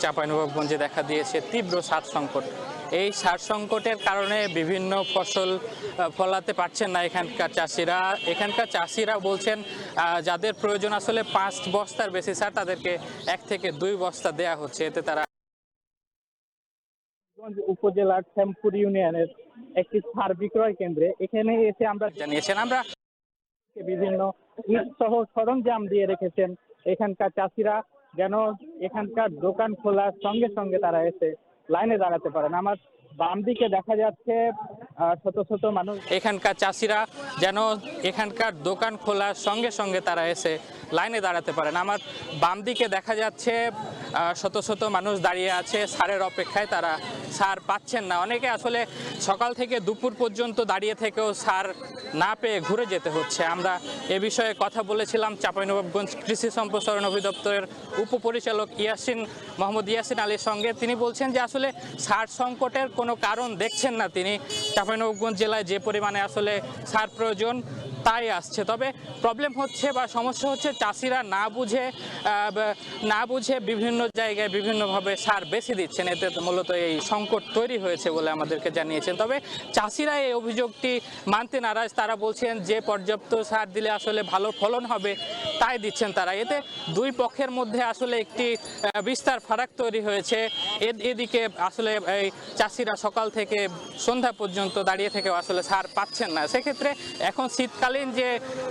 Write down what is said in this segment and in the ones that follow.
চাঁপাইনবাবগঞ্জে দেখা দিয়েছে তীব্র সার সংকট। এই সার সংকটের কারণে বিভিন্ন ফসল ফলাতে পারছেন না এখানকার চাষিরা বলছেন যাদের প্রয়োজন আসলে 5 বস্তার বেশি সার তাদেরকে 1 থেকে 2 বস্তা দেয়া হচ্ছে। এতে তারা উপজেলার শ্যামপুর ইউনিয়নের একটি সার বিক্রয় কেন্দ্রে এখানে এসে আমরা জানিয়েছেন আমরা বিভিন্ন ইট সহ সরঞ্জাম দিয়ে রেখেছেন এখানকার চাষিরা, যেন এখানকার দোকান খোলার সঙ্গে সঙ্গে তারা এসে লাইনে দাঁড়াতে পারেন। আমার বাম দিকে দেখা যাচ্ছে শত শত মানুষ। এখানকার চাষিরা যেন এখানকার দোকান খোলার সঙ্গে সঙ্গে তারা এসে লাইনে দাঁড়াতে পারেন। আমার বাম দিকে দেখা যাচ্ছে শত শত মানুষ দাঁড়িয়ে আছে সারের অপেক্ষায়, তারা সার পাচ্ছেন না। অনেকে আসলে সকাল থেকে দুপুর পর্যন্ত দাঁড়িয়ে থেকেও সার না পেয়ে ঘুরে যেতে হচ্ছে। আমরা এ বিষয়ে কথা বলেছিলাম চাঁপাইনবাবগঞ্জ কৃষি সম্প্রসারণ অধিদপ্তরের উপপরিচালক মোহাম্মদ ইয়াসিন আলীর সঙ্গে। তিনি বলছেন যে আসলে সার সংকটের কোনো কারণ দেখছেন না তিনি। চাঁপাইনবাবগঞ্জ জেলায় যে পরিমাণে আসলে সার প্রয়োজন তাই আসছে, তবে প্রবলেম হচ্ছে বা সমস্যা হচ্ছে চাষিরা না বুঝে বিভিন্ন জায়গায় বিভিন্নভাবে সার বেশি দিচ্ছেন। এতে মূলত এই সংকট তৈরি হয়েছে বলে আমাদেরকে জানিয়েছেন। তবে চাষিরা এই অভিযোগটি মানতে নারাজ। তারা বলছেন যে পর্যাপ্ত সার দিলে আসলে ভালো ফলন হবে তাই দিচ্ছেন তারা। এতে দুই পক্ষের মধ্যে আসলে একটি বিস্তার ফারাক তৈরি হয়েছে। এদিকে আসলে এই চাষিরা সকাল থেকে সন্ধ্যা পর্যন্ত দাঁড়িয়ে থেকেও আসলে সার পাচ্ছেন না। সেক্ষেত্রে এখন শীতকালীন যে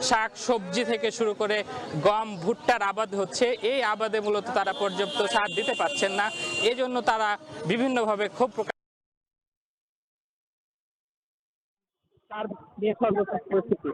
শাক সবজি থেকে শুরু করে গম ভুট্টার আবাদ হচ্ছে, এই আবাদে মূলত তারা পর্যাপ্ত সার দিতে পারছেন না। এজন্য তারা বিভিন্নভাবে ক্ষোভ প্রকাশ। সার নিয়ে সর্বশেষ পরিস্থিতি